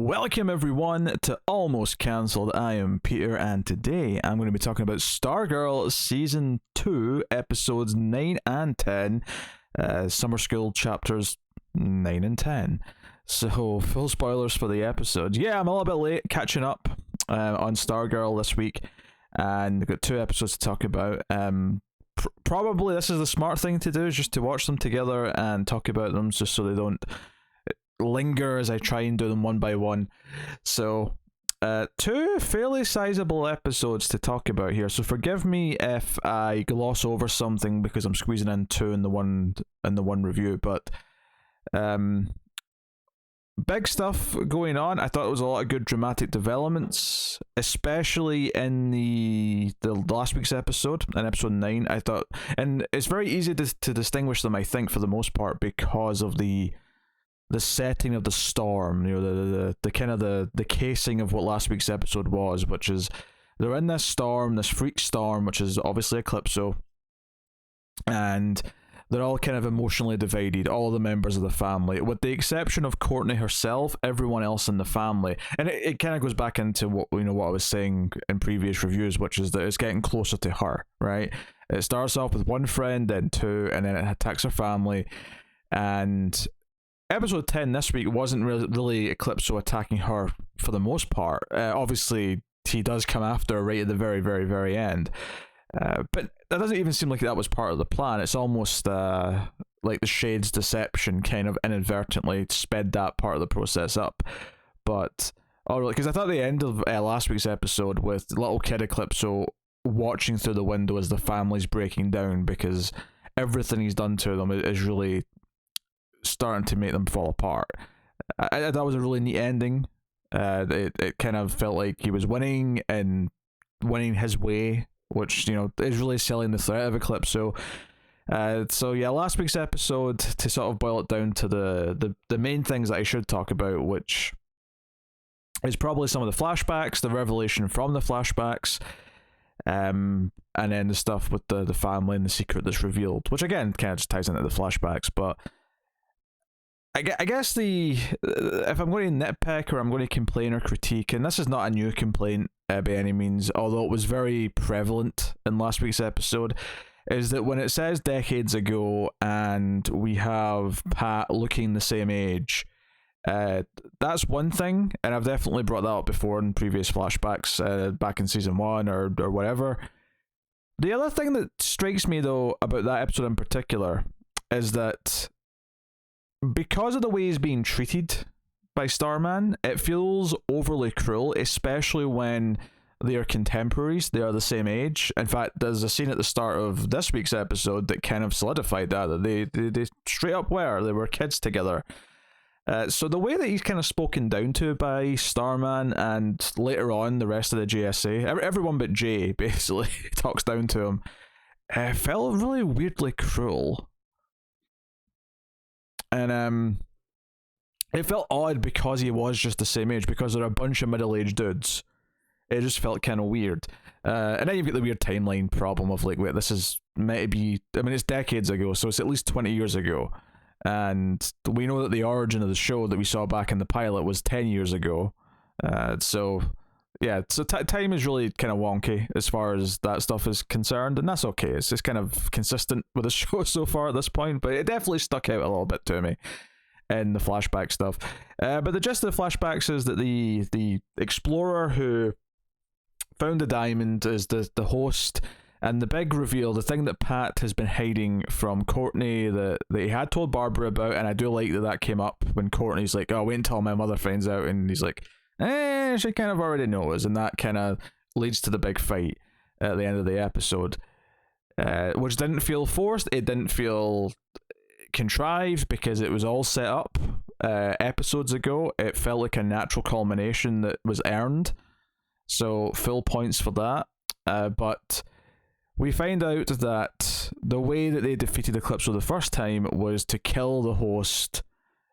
Welcome everyone to Almost Cancelled. I am Peter, and today I'm going to be talking about Stargirl Season 2, Episodes 9 and 10, Summer School Chapters 9 and 10. So, full spoilers for the episode. Yeah, I'm a little bit late catching up on Stargirl this week, and we've got 2 episodes to talk about. Probably this is the smart thing to do, is just to watch them together and talk about them, just so they don't linger as I try and do them one by one. So 2 fairly sizable episodes to talk about here, so forgive me if I gloss over something because I'm squeezing in 2 in the one review, but big stuff going on. I thought it was a lot of good dramatic developments, especially in the last week's episode, in episode 9. I thought, and it's very easy to distinguish them, I think, for the most part, because of the setting of the storm, you know, the kind of the casing of what last week's episode was, which is they're in this storm, this freak storm, which is obviously Eclipso, and they're all kind of emotionally divided, all the members of the family, with the exception of Courtney herself. Everyone else in the family, and it kind of goes back into what I was saying in previous reviews, which is that it's getting closer to her, right? It starts off with one friend, then 2, and then it attacks her family. And episode 10 this week wasn't really Eclipso attacking her for the most part. Obviously, he does come after her right at the very, very, very end. But that doesn't even seem like that was part of the plan. It's almost like the Shade's deception kind of inadvertently sped that part of the process up. But, because I thought the end of last week's episode with little kid Eclipso watching through the window as the family's breaking down because everything he's done to them is really starting to make them fall apart. That was a really neat ending. It kind of felt like he was winning and winning his way, which, is really selling the threat of Eclipso. So yeah, last week's episode, to sort of boil it down to the main things that I should talk about, which is probably some of the flashbacks, the revelation from the flashbacks, and then the stuff with the family and the secret that's revealed, which again kind of just ties into the flashbacks. But I guess if I'm going to nitpick or I'm going to complain or critique, and this is not a new complaint by any means, although it was very prevalent in last week's episode, is that when it says decades ago and we have Pat looking the same age, that's one thing, and I've definitely brought that up before in previous flashbacks, back in season 1 or whatever. The other thing that strikes me, though, about that episode in particular is that because of the way he's being treated by Starman, it feels overly cruel, especially when they are contemporaries, they are the same age. In fact, there's a scene at the start of this week's episode that kind of solidified that they straight up they were kids together. So the way that he's kind of spoken down to by Starman, and later on the rest of the JSA, everyone but Jay basically talks down to him, felt really weirdly cruel. And it felt odd because he was just the same age, because they're a bunch of middle-aged dudes. It just felt kind of weird. And then you've got the weird timeline problem of like, wait, this is meant to be, it's decades ago, so it's at least 20 years ago. And we know that the origin of the show that we saw back in the pilot was 10 years ago. So time is really kind of wonky as far as that stuff is concerned, and that's okay. It's just kind of consistent with the show so far at this point, but it definitely stuck out a little bit to me in the flashback stuff. But the gist of the flashbacks is that the explorer who found the diamond is the host, and the big reveal, the thing that Pat has been hiding from Courtney that he had told Barbara about, and I do like that came up when Courtney's like, oh, wait until my mother finds out, and he's like, she kind of already knows, and that kind of leads to the big fight at the end of the episode, which didn't feel forced, it didn't feel contrived, because it was all set up episodes ago. It felt like a natural culmination that was earned, so full points for that. But we find out that the way that they defeated Eclipso the first time was to kill the host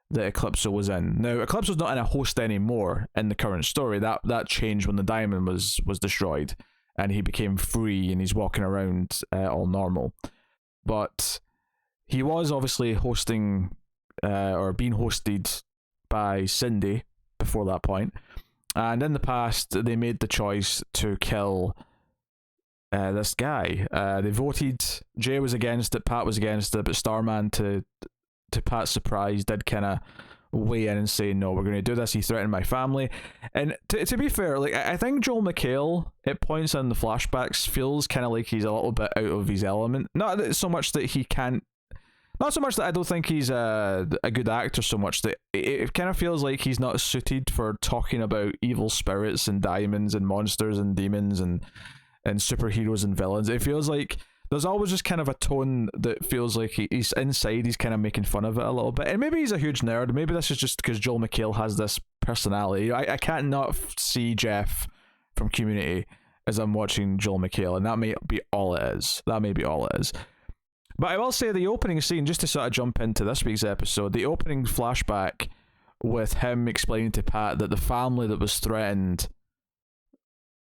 that Eclipso was in. Now, Eclipso's not in a host anymore in the current story. That changed when the diamond was destroyed, and he became free, and he's walking around all normal. But he was obviously hosting, or being hosted by Cindy, before that point. And in the past, they made the choice to kill this guy. They voted. Jay was against it. Pat was against it. But Starman, to Pat's surprise, did kind of weigh in and say, "No, we're going to do this. He threatened my family." And to be fair, like I think Joel McHale at points in the flashbacks feels kind of like he's a little bit out of his element. Not so much that he can't. Not so much that I don't think he's a good actor, so much that it kind of feels like he's not suited for talking about evil spirits and diamonds and monsters and demons and superheroes and villains. It feels like there's always just kind of a tone that feels like he's inside, he's kind of making fun of it a little bit. And maybe he's a huge nerd. Maybe this is just because Joel McHale has this personality. I can't not see Jeff from Community as I'm watching Joel McHale, and that may be all it is. But I will say the opening scene, just to sort of jump into this week's episode, the opening flashback with him explaining to Pat that the family that was threatened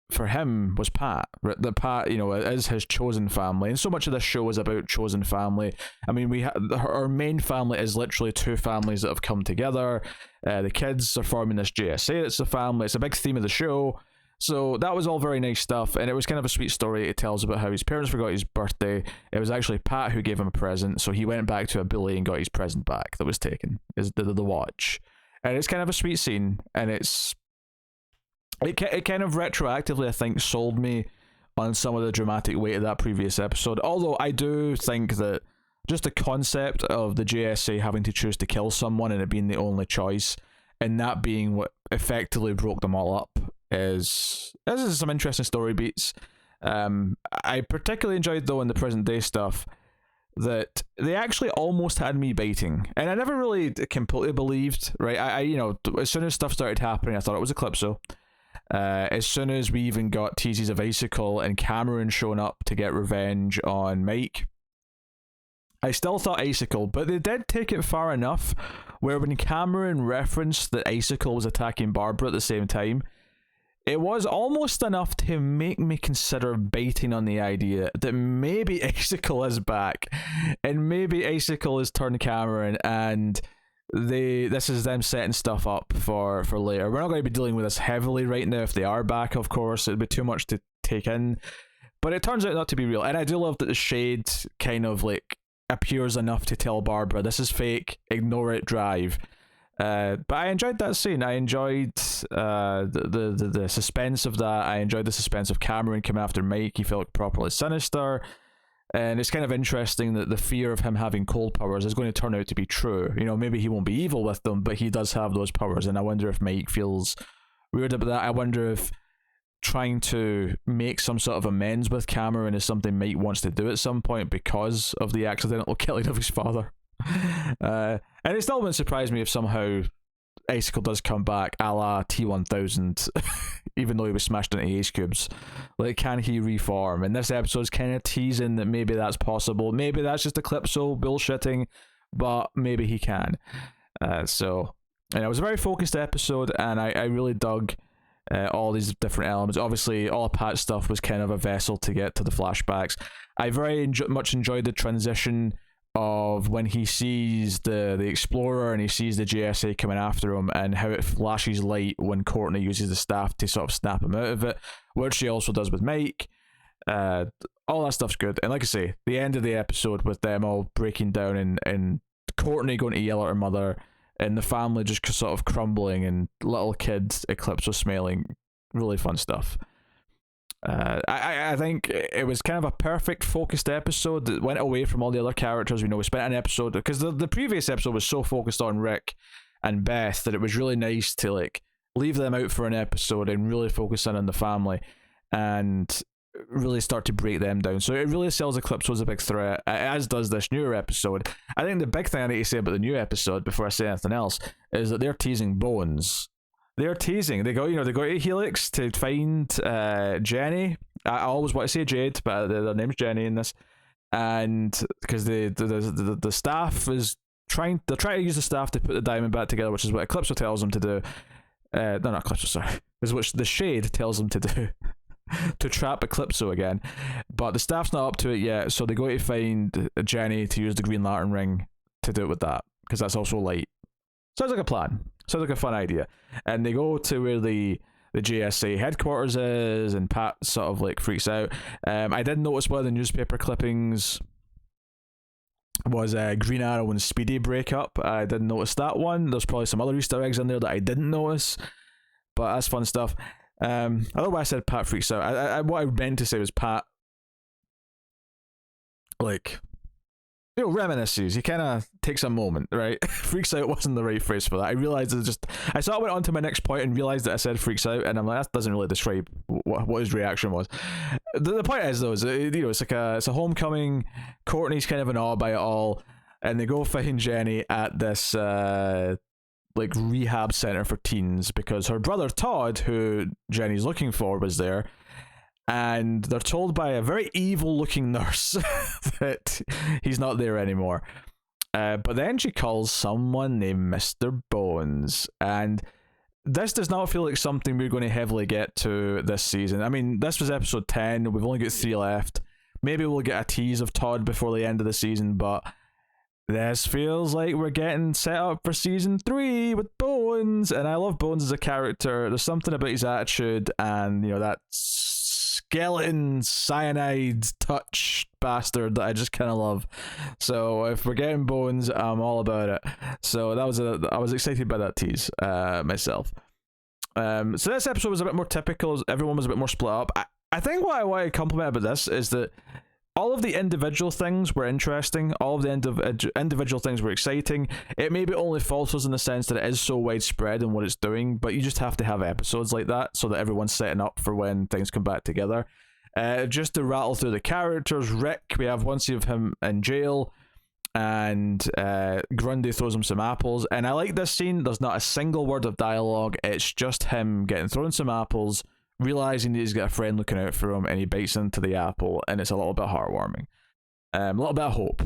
for him was Pat. That Pat, is his chosen family. And so much of this show is about chosen family. I mean, our main family is literally two families that have come together. The kids are forming this JSA. It's a family. It's a big theme of the show. So that was all very nice stuff, and it was kind of a sweet story. It tells about how his parents forgot his birthday. It was actually Pat who gave him a present, so he went back to a bully and got his present back that was taken, is the watch. And it's kind of a sweet scene, and it kind of retroactively, I think, sold me on some of the dramatic weight of that previous episode. Although I do think that just the concept of the JSA having to choose to kill someone and it being the only choice, and that being what effectively broke them all up, is some interesting story beats. I particularly enjoyed, though, in the present day stuff, that they actually almost had me baiting, and I never really completely believed, right? I as soon as stuff started happening, I thought it was Eclipso. As soon as we even got teases of Icicle and Cameron showing up to get revenge on Mike, I still thought Icicle, but they did take it far enough where when Cameron referenced that Icicle was attacking Barbara at the same time, it was almost enough to make me consider baiting on the idea that maybe Icicle is back, and maybe Icicle has turned Cameron, and this is them setting stuff up for later. We're not going to be dealing with this heavily right now. If they are back, of course, it'd be too much to take in. But it turns out not to be real, and I do love that the shade kind of like appears enough to tell Barbara this is fake, ignore it, drive. But I enjoyed that scene. I enjoyed the suspense of that. I enjoyed the suspense of Cameron coming after Mike. He felt properly sinister, and it's kind of interesting that the fear of him having cold powers is going to turn out to be true. Maybe he won't be evil with them, but he does have those powers, and I wonder if Mike feels weird about that. I wonder if trying to make some sort of amends with Cameron is something Mike wants to do at some point because of the accidental killing of his father. And it still wouldn't surprise me if somehow Icicle does come back a la T-1000, even though he was smashed into ice cubes. Like, can he reform? And this episode's kind of teasing that maybe that's possible. Maybe that's just Eclipso bullshitting, but maybe he can. So it was a very focused episode, and I really dug all these different elements. Obviously, all of Pat's stuff was kind of a vessel to get to the flashbacks. I very much enjoyed the transition of when he sees the Explorer and he sees the JSA coming after him, and how it flashes light when Courtney uses the staff to sort of snap him out of it, which she also does with Mike. All that stuff's good. And like I say, the end of the episode with them all breaking down and Courtney going to yell at her mother and the family just sort of crumbling and little kids Eclipso smiling, really fun stuff. I think it was kind of a perfect focused episode that went away from all the other characters. We spent an episode, because the previous episode was so focused on Rick and Beth that it was really nice to like leave them out for an episode and really focus in on the family and really start to break them down. So it really sells Eclipso as a big threat, as does this newer episode. I think the big thing I need to say about the new episode before I say anything else is that they're teasing Bones. They're teasing. They go to Helix to find Jenny. I always want to say Jade, but their name's Jenny in this. And because the staff is trying to use the staff to put the diamond back together, which is what Eclipso tells them to do. No, not Eclipso, sorry. This is what the Shade tells them to do. To trap Eclipso again. But the staff's not up to it yet, so they go to find Jenny to use the Green Lantern ring to do it with that, because that's also light. Sounds like a plan. Sounds like a fun idea. And they go to where the JSA headquarters is, and Pat sort of like freaks out. I did notice one of the newspaper clippings was Green Arrow and Speedy break up. I didn't notice that one. There's probably some other Easter eggs in there that I didn't notice, but that's fun stuff. I don't know why I said Pat freaks out. What I meant to say was Pat, like, reminisces. He kind of takes a moment, right? Freaks out wasn't the right phrase for that. I realized I sort of went on to my next point and realized that I said freaks out, and I'm like, that doesn't really describe what his reaction was. The point is, though, it's a homecoming. Courtney's kind of in awe by it all, and they go find Jenny at this like rehab center for teens because her brother Todd, who Jenny's looking for, was there. And they're told by a very evil looking nurse that he's not there anymore. But then she calls someone named Mr. Bones. And this does not feel like something we're going to heavily get to this season. I mean, this was episode 10. We've only got 3 left. Maybe we'll get a tease of Todd before the end of the season, but this feels like we're getting set up for season 3 with Bones. And I love Bones as a character. There's something about his attitude and, that skeleton cyanide touch bastard that I just kind of love. So if we're getting Bones, I'm all about it. So I was excited by that tease myself. So this episode was a bit more typical. Everyone was a bit more split up. I think what I want to compliment about this is that all of the individual things were interesting. All of the individual things were exciting. It maybe only falters in the sense that it is so widespread in what it's doing, but you just have to have episodes like that so that everyone's setting up for when things come back together. Just to rattle through the characters, Rick, we have one scene of him in jail, and Grundy throws him some apples. And I like this scene. There's not a single word of dialogue. It's just him getting thrown some apples, realizing that he's got a friend looking out for him, and he bites into the apple, and it's a little bit heartwarming. A little bit of hope,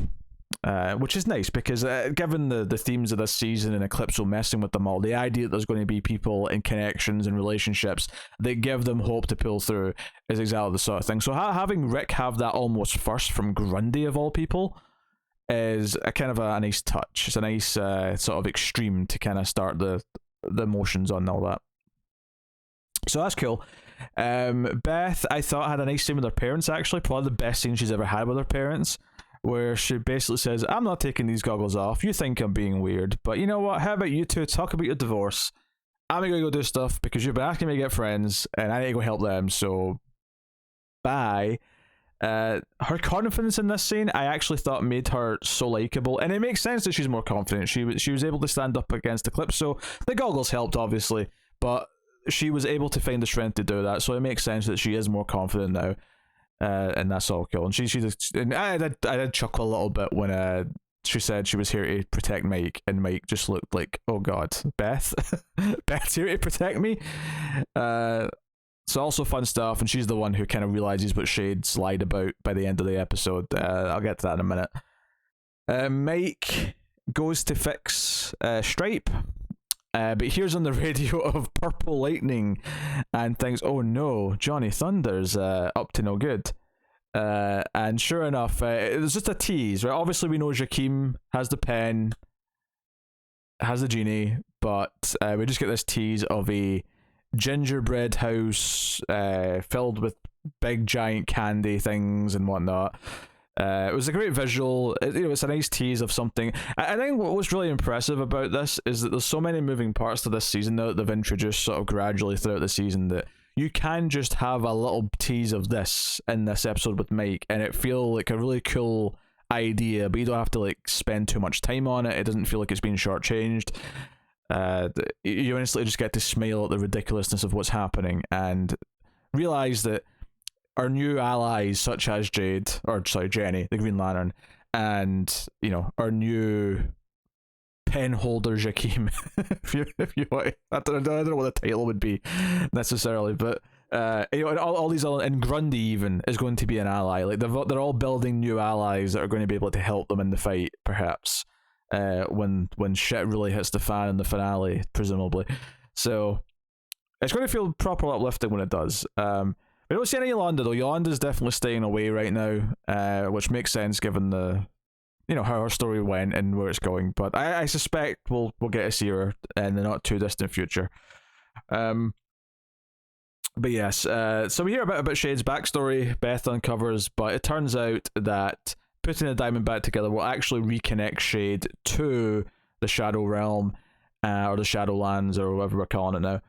which is nice because given the themes of this season and Eclipso messing with them all, the idea that there's going to be people and connections and relationships that give them hope to pull through is exactly the sort of thing. So having Rick have that almost first from Grundy of all people is a kind of a nice touch. It's a nice sort of extreme to kind of start the emotions on all that. So that's cool. Beth, I thought, had a nice scene with her parents, actually. Probably the best scene she's ever had with her parents, where she basically says, I'm not taking these goggles off. You think I'm being weird, but you know what? How about you two talk about your divorce? I'm going to go do stuff because you've been asking me to get friends, and I need to go help them, so bye. Her confidence in this scene, I actually thought made her so likable, and it makes sense that she's more confident. She was able to stand up against Eclipso. The goggles helped, obviously, but she was able to find the strength to do that, so it makes sense that she is more confident now, and that's all cool. And she just, and I did chuckle a little bit when she said she was here to protect Mike, and Mike just looked like, oh god, Beth, Beth's here to protect me. So also fun stuff, and she's the one who kind of realizes what Shade's lied about by the end of the episode. I'll get to that in a minute. Mike goes to fix Stripe. But here's on the radio of Purple Lightning and thinks, oh no, Johnny Thunder's up to no good. And sure enough, it was just a tease, right? Obviously we know Jakeem has the pen, has the genie, but we just get this tease of a gingerbread house filled with big giant candy things and whatnot. It was a great visual. It's a nice tease of something. I think what was really impressive about this is that there's so many moving parts to this season now that they've introduced sort of gradually throughout the season that you can just have a little tease of this in this episode with Mike and it feel like a really cool idea, but you don't have to like spend too much time on it. It doesn't feel like it's being shortchanged. You instantly just get to smile at the ridiculousness of what's happening and realize that our new allies such as Jenny, the Green Lantern, and our new pen holder Jakeem, if you want, I don't know what the title would be necessarily, but and all these and Grundy even is going to be an ally. Like they're all building new allies that are going to be able to help them in the fight, perhaps when shit really hits the fan in the finale, presumably. So it's going to feel proper uplifting when it does. We don't see any Yolanda though. Yolanda's definitely staying away right now, which makes sense given the how her story went and where it's going. But I suspect we'll get to see her in the not too distant future. But yes, so we hear about Shade's backstory. Beth uncovers, but it turns out that putting the diamond back together will actually reconnect Shade to the Shadow Realm, or the Shadowlands, or whatever we're calling it now.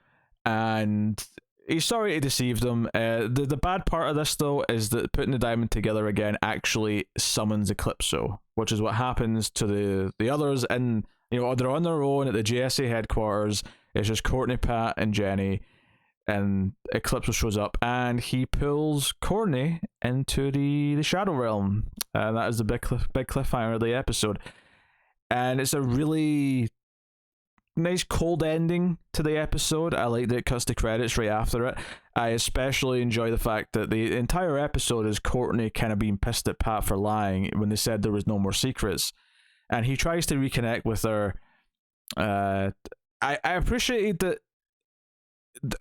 And he's sorry to deceive them. The bad part of this, though, is that putting the diamond together again actually summons Eclipso, which is what happens to the others. And they're on their own at the JSA headquarters. It's just Courtney, Pat, and Jenny. And Eclipso shows up, and he pulls Courtney into the Shadow Realm. And that is the big cliffhanger of the episode. And it's a really nice cold ending to the episode. I like that it cuts to credits right after it. I especially enjoy the fact that the entire episode is Courtney kind of being pissed at Pat for lying when they said there was no more secrets. And he tries to reconnect with her. I appreciate that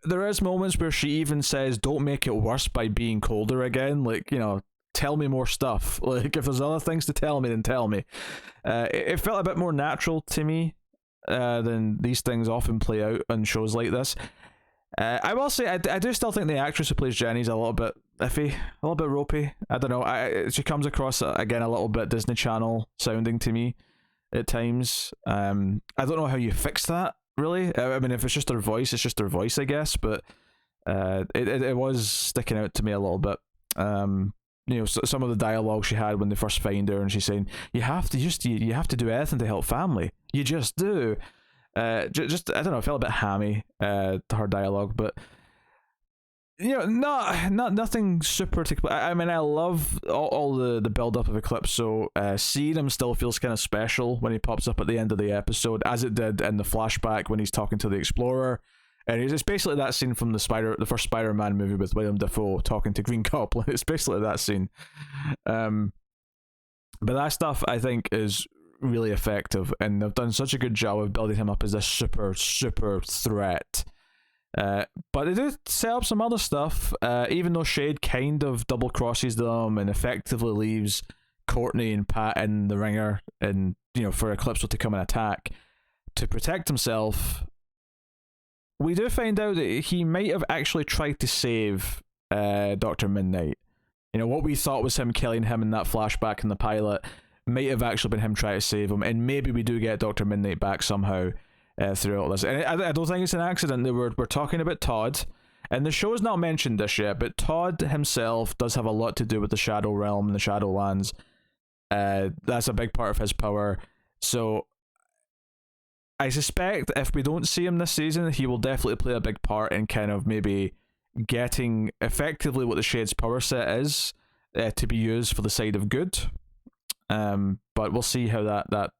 there is moments where she even says, don't make it worse by being colder again. Like, tell me more stuff. Like, if there's other things to tell me, then tell me. It felt a bit more natural to me than these things often play out on shows like this. I will say, I do still think the actress who plays Jenny's a little bit iffy, a little bit ropey. I don't know. She comes across, again, a little bit Disney Channel sounding to me at times. I don't know how you fix that, really. I mean, if it's just her voice, it's just her voice, I guess. But it was sticking out to me a little bit. Some of the dialogue she had when they first find her, and she's saying, you have to do anything to help family. You just do. Just I don't know, it felt a bit hammy, her dialogue, but nothing super. I mean, I love all the build up of Eclipso. Seeing him still feels kind of special when he pops up at the end of the episode, as it did in the flashback when he's talking to the Explorer. And it's basically that scene from the first Spider-Man movie with William Dafoe talking to Green Goblin. It's basically that scene. But that stuff, I think, is really effective, and they've done such a good job of building him up as this super threat. But they do set up some other stuff, even though Shade kind of double crosses them and effectively leaves Courtney and Pat in the ringer, and for Eclipso to come and attack to protect himself. We do find out that he might have actually tried to save Dr. Midnight. What we thought was him killing him in that flashback in the pilot might have actually been him trying to save him, and maybe we do get Dr. Midnight back somehow throughout this. And I don't think it's an accident that we're talking about Todd, and the show's not mentioned this yet, but Todd himself does have a lot to do with the Shadow Realm and the Shadowlands. That's a big part of his power. So I suspect if we don't see him this season, he will definitely play a big part in kind of maybe getting effectively what the Shade's power set is to be used for the side of good. But we'll see how that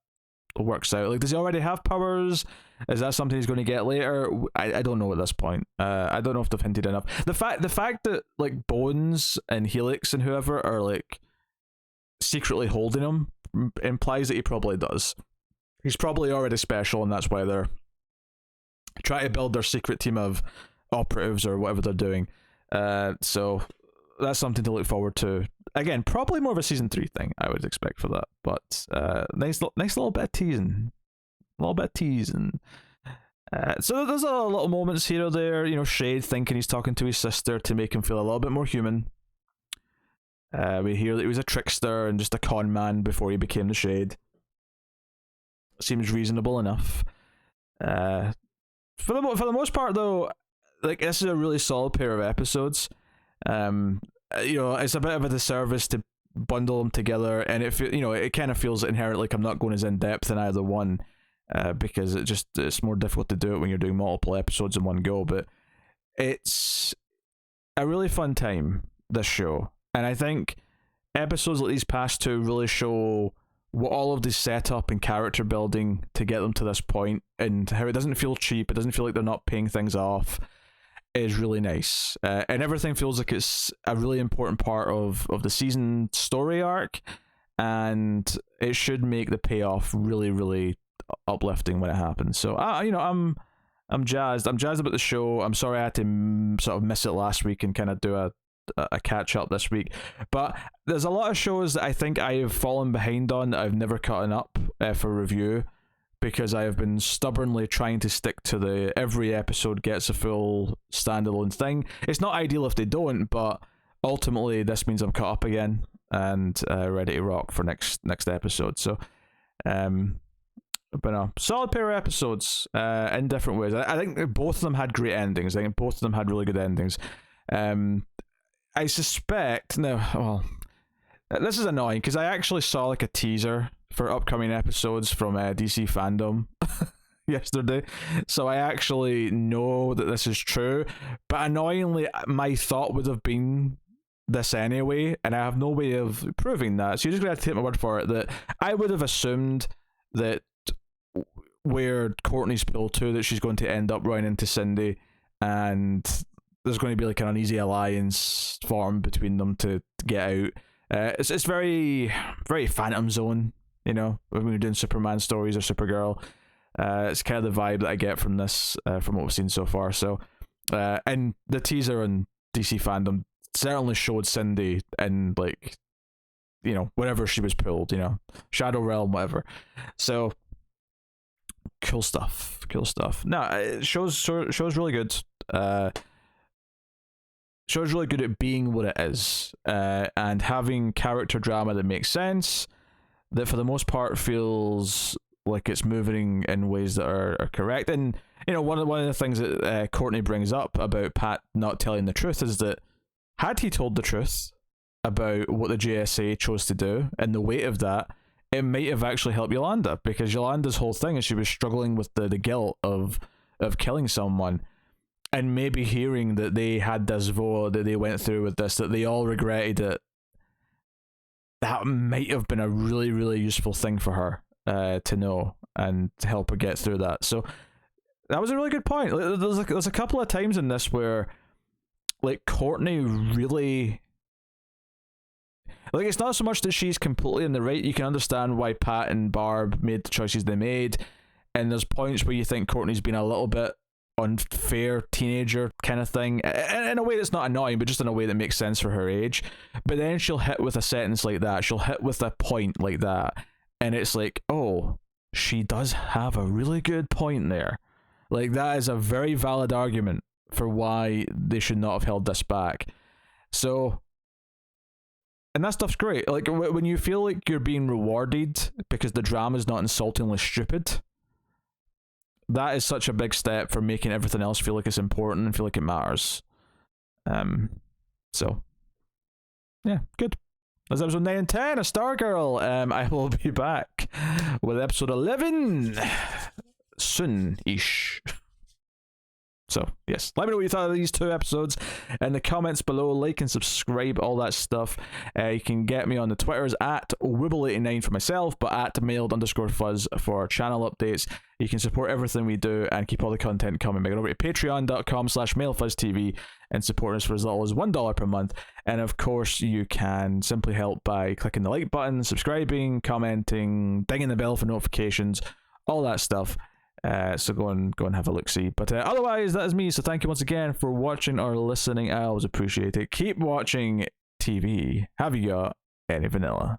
works out. Like, does he already have powers? Is that something he's going to get later? I don't know at this point. I don't know if they've hinted enough. The fact that like Bones and Helix and whoever are like secretly holding him implies that he probably does. He's probably already special, and that's why they're trying to build their secret team of operatives or whatever they're doing. So that's something to look forward to. Again, probably more of a season 3 thing, I would expect for that. But nice little bit of teasing. So there's a little moments here or there. Shade thinking he's talking to his sister to make him feel a little bit more human. We hear that he was a trickster and just a con man before he became the Shade. Seems reasonable enough. For the most part, though, like, this is a really solid pair of episodes. It's a bit of a disservice to bundle them together, and it kind of feels inherently like I'm not going as in depth in either one, because it's more difficult to do it when you're doing multiple episodes in one go. But it's a really fun time, this show, and I think episodes like these past two really show what all of this setup and character building to get them to this point, and how it doesn't feel cheap. It doesn't feel like they're not paying things off. Is really nice, and everything feels like it's a really important part of the season story arc, and it should make the payoff really, really uplifting when it happens. So I'm jazzed. I'm jazzed about the show. I'm sorry I had to sort of miss it last week and kind of do a a catch up this week. But there's a lot of shows that I think I have fallen behind on that I've never caught up for review, because I have been stubbornly trying to stick to the every episode gets a full standalone thing. It's not ideal if they don't, but ultimately this means I'm caught up again and ready to rock for next episode. So, but no, solid pair of episodes in different ways. I think both of them had great endings. I think both of them had really good endings. I suspect this is annoying because I actually saw like a teaser for upcoming episodes from DC Fandom yesterday, so I actually know that this is true, but annoyingly my thought would have been this anyway, and I have no way of proving that, so you're just gonna have to take my word for it that I would have assumed that where Courtney's pulled to, that she's going to end up running into Cindy, and there's going to be like an uneasy alliance formed between them to get out. It's very, very Phantom Zone, you know, when we're doing Superman stories or Supergirl. It's kind of the vibe that I get from this, from what we've seen so far. So, and the teaser on DC Fandom certainly showed Cindy in, like, you know, wherever she was pulled, you know, Shadow Realm, whatever. So, cool stuff. No, it shows really good. Show's really good at being what it is, and having character drama that makes sense, that for the most part feels like it's moving in ways that are correct. And you know, one of the things that Courtney brings up about Pat not telling the truth is that had he told the truth about what the JSA chose to do and the weight of that, it might have actually helped Yolanda, because Yolanda's whole thing is she was struggling with the guilt of killing someone. And maybe hearing that they had this vote, that they went through with this, that they all regretted it, that might have been a really, really useful thing for her to know and to help her get through that. So that was a really good point. There's a couple of times in this where, like, Courtney really, like, it's not so much that she's completely in the right. You can understand why Pat and Barb made the choices they made, and there's points where you think Courtney's been a little bit unfair teenager kind of thing, in a way that's not annoying, but just in a way that makes sense for her age. But then she'll hit with a sentence like that, she'll hit with a point like that, and it's like, oh, she does have a really good point there. Like, that is a very valid argument for why they should not have held this back. So, and that stuff's great. Like, when you feel like you're being rewarded because the drama's not insultingly stupid, that is such a big step for making everything else feel like it's important and feel like it matters. So, yeah, good. That's episode 9 and 10 of Stargirl. I will be back with episode 11 soon-ish. So, yes, let me know what you thought of these two episodes in the comments below. Like and subscribe, all that stuff. You can get me on the Twitters at Wibble89 for myself, but at mailed_fuzz for channel updates. You can support everything we do and keep all the content coming by going over to patreon.com/mailfuzztv and support us for as little as $1 per month. And of course, you can simply help by clicking the like button, subscribing, commenting, dinging the bell for notifications, all that stuff. So go and have a look-see. But otherwise, that is me. So thank you once again for watching or listening. I always appreciate it. Keep watching TV. Have you got any vanilla?